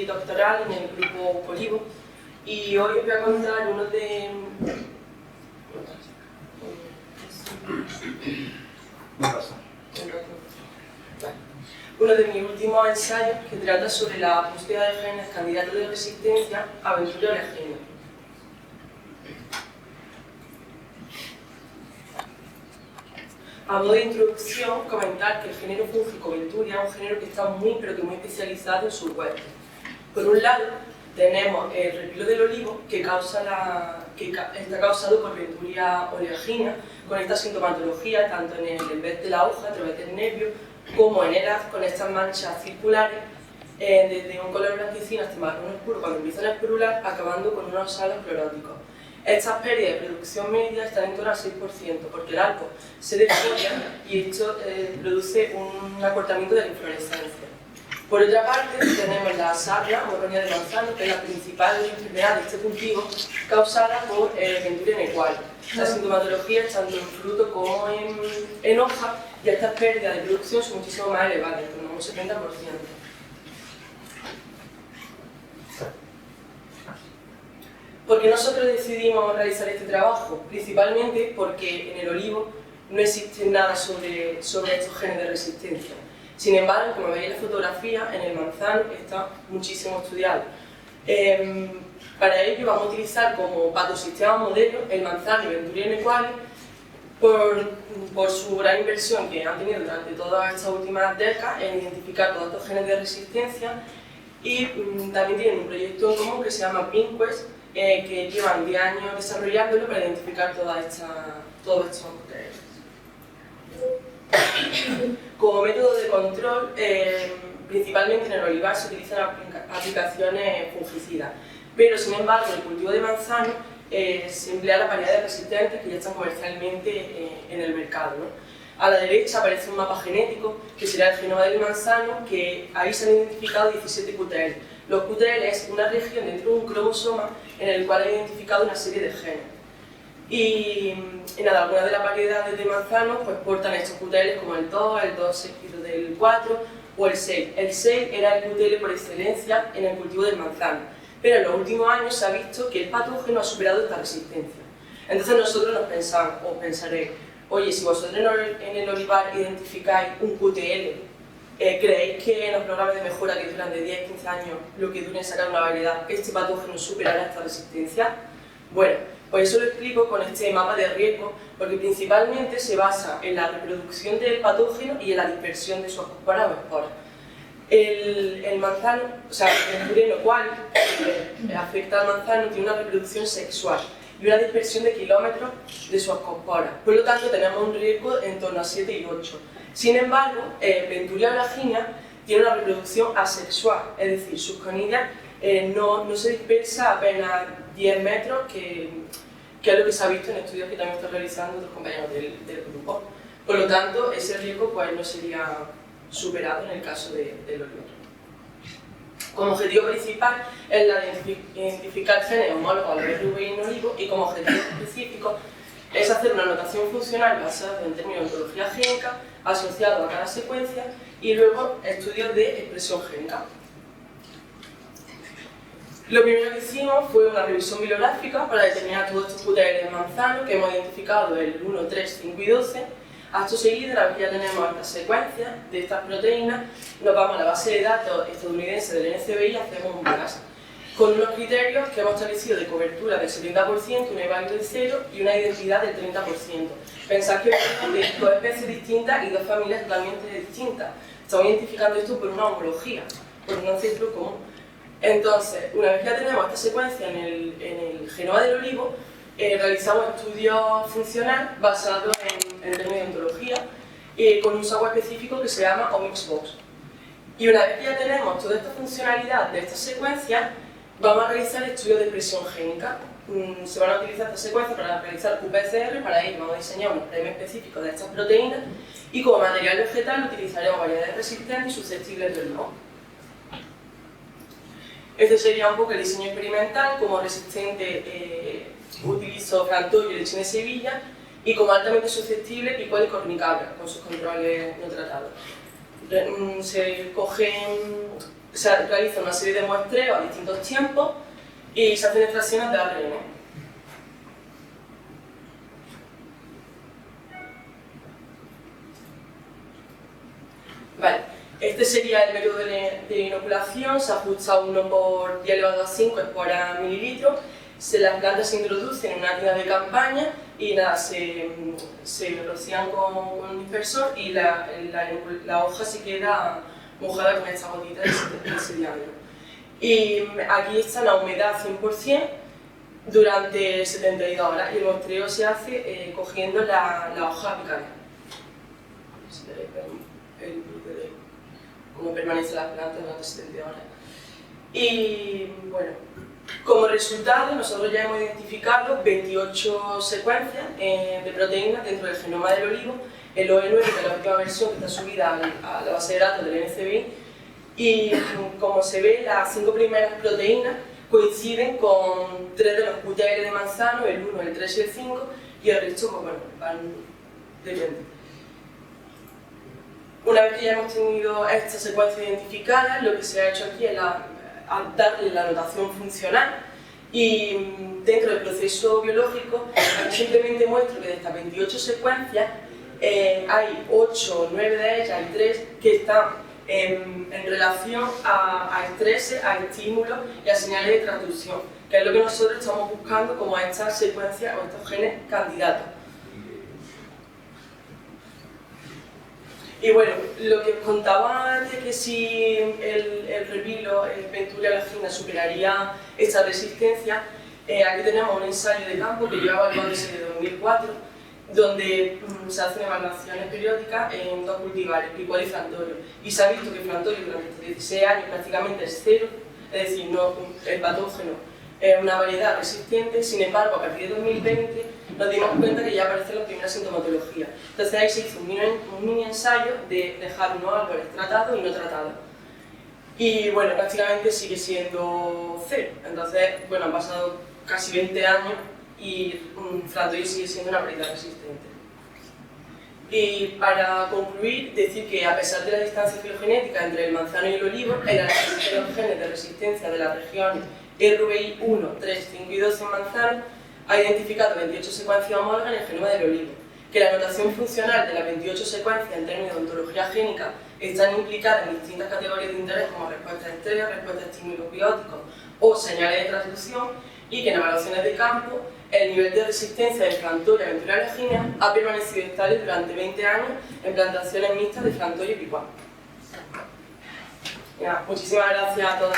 doctoral en el grupo Olivo y hoy os voy a contar uno de mis últimos ensayos que trata sobre la búsqueda de genes candidatos de resistencia a Venturi oleagina. A modo de introducción, comentar que el género fúngico Venturia es un género que está muy especializado en su huerto. Por un lado, tenemos el repilo del olivo, que está causado por Venturia oleagina, con esta sintomatología tanto en el envés de la hoja, a través del nervio, como en el haz, con estas manchas circulares, desde un color blanquecino hasta marrón oscuro cuando empiezan a esporular, acabando con unos salos cloróticos. Estas pérdidas de producción media están en torno al 6%, porque el arco se desfolla y esto produce un acortamiento de la inflorescencia. Por otra parte, tenemos la sarna, morroña de manzano, que es la principal enfermedad de este cultivo, causada por Venturia nequalis. La sintomatología es tanto en fruto como en hoja, y estas pérdidas de producción son muchísimo más elevadas, en torno a un 70%. ¿Por qué nosotros decidimos realizar este trabajo? Principalmente porque en el olivo no existe nada sobre estos genes de resistencia. Sin embargo, como veis en la fotografía, en el manzano está muchísimo estudiado. Para ello vamos a utilizar como patosistema modelo el manzano y Venturia nequalis por su gran inversión que han tenido durante todas estas últimas décadas en identificar todos estos genes de resistencia, y también tienen un proyecto en común que se llama PinQuest, que llevan 10 años desarrollándolo para identificar todos estos genes. Como método de control, principalmente en el olivar se utilizan aplicaciones fungicidas, pero sin embargo en el cultivo de manzano se emplea la variedad de resistentes que ya están comercialmente en el mercado, ¿no? A la derecha aparece un mapa genético que será el genoma del manzano, que ahí se han identificado 17 QTL. Los QTL es una región dentro de un cromosoma en el cual hay identificado una serie de genes. Y nada, algunas de las variedades de manzano pues portan estos QTL como el 2, el 2 seguido del 4 o el 6. El 6 era el QTL por excelencia en el cultivo del manzano, pero en los últimos años se ha visto que el patógeno ha superado esta resistencia. Entonces nosotros nos pensamos, o pensaré, oye, si vosotros en el olivar identificáis un QTL, ¿creéis que en los programas de mejora que duran de 10-15 años, lo que dure en sacar una variedad, este patógeno superará esta resistencia? Bueno, pues eso lo explico con este mapa de riesgo, porque principalmente se basa en la reproducción del patógeno y en la dispersión de sus esporas o esporas. El manzano, o sea, el Venturia nequalis, que afecta al manzano, tiene una reproducción sexual y una dispersión de kilómetros de sus esporas. Por lo tanto, tenemos un riesgo en torno a 7 y 8. Sin embargo, Venturia oleagina tiene una reproducción asexual, es decir, sus conillas no se dispersa apenas 10 metros, que es lo que se ha visto en estudios que también están realizando otros compañeros del grupo. Por lo tanto, ese riesgo pues, no sería superado en el caso del olivo. Como objetivo principal es la de identificar genes homólogos a los RV en olivo, y como objetivo específico es hacer una anotación funcional basada en términos de ontología génica asociado a cada secuencia y luego estudios de expresión génica. Lo primero que hicimos fue una revisión bibliográfica para determinar todos estos QTL de manzano que hemos identificado el 1, 3, 5 y 12. Acto seguido, una vez que ya tenemos estas secuencias de estas proteínas, nos vamos a la base de datos estadounidense del NCBI y hacemos un BLAST con unos criterios que hemos establecido de cobertura del 70%, una value del 0 y una identidad del 30%. Pensad que venimos de 2 especies distintas y 2 familias totalmente distintas. Estamos identificando esto por una homología, por un ancestro común. Entonces, una vez que ya tenemos esta secuencia en el genoma del olivo, realizamos estudios funcionales basados en términos de ontología con un software específico que se llama Omicsbox. Y una vez que ya tenemos toda esta funcionalidad de esta secuencia, vamos a realizar estudios de expresión génica. Se van a utilizar estas secuencias para realizar qPCR, para ello vamos a diseñar unos premios específicos de estas proteínas, y como material vegetal utilizaremos variedades resistentes y susceptibles del moho. Este sería un poco el diseño experimental. Como resistente utilizo Frantoio y lechín de Sevilla, y como altamente susceptible Picual y cornicabra, con sus controles no tratados. Se cogen se realiza una serie de muestreos a distintos tiempos y se hacen extracciones de ARN. Vale, este sería el método de inoculación, se ajusta 1 por 10 elevado a 5 esporas a mililitros, las plantas se introducen en una tina de campaña y nada, se rocían con un dispersor y la hoja se queda mojada con esta gotita de ese diámetro. Y aquí está la humedad 100% durante 72 horas y el muestreo se hace cogiendo la hoja apical. El vídeo de cómo permanece la planta durante 72 horas. Y bueno, como resultado nosotros ya hemos identificado 28 secuencias de proteínas dentro del genoma del olivo, el OE9 de la última versión que está subida a la base de datos del NCBI, y como se ve, las 5 primeras proteínas coinciden con 3 de los QTR de manzano, el 1, el 3 y el 5, y el resto, pues bueno, van depende. Una vez que ya hemos tenido esta secuencia identificada, lo que se ha hecho aquí es darle la notación funcional y dentro del proceso biológico simplemente muestro que de estas 28 secuencias hay 8 o 9 de ellas y 3 que están en relación a estreses, a estímulos y a señales de transducción, que es lo que nosotros estamos buscando como estas secuencias o estos genes candidatos. Y bueno, lo que os contaba de que si el repilo, el Venturi alagina superaría esta resistencia, aquí tenemos un ensayo de campo que lleva evaluándose desde 2004, donde se hacen evaluaciones periódicas en 2 cultivares, picual y frantorio. Y se ha visto que frantorio durante estos 16 años prácticamente es cero, es decir, no, el patógeno es una variedad resistente. Sin embargo, a partir de 2020 nos dimos cuenta que ya aparece la primera sintomatología. Entonces ahí se hizo un mini ensayo de dejar unos árboles tratados y no tratados. Y bueno, prácticamente sigue siendo cero. Entonces, bueno, han pasado casi 20 años y frantorio sigue siendo una variedad resistente. Y para concluir, decir que a pesar de la distancia filogenética entre el manzano y el olivo, el análisis de los genes de resistencia de las regiones RBI 1, 3, 5 y 12 en manzano ha identificado 28 secuencias homólogas en el genoma del olivo, que la notación funcional de las 28 secuencias en términos de ontología génica están implicadas en distintas categorías de interés como respuesta a estrés, respuesta a estímulos bióticos o señales de transducción, y que en evaluaciones de campo el nivel de resistencia de frantorio a Venturi alagina ha permanecido estable durante 20 años en plantaciones mixtas de frantorio y picual. Muchísimas gracias a todos.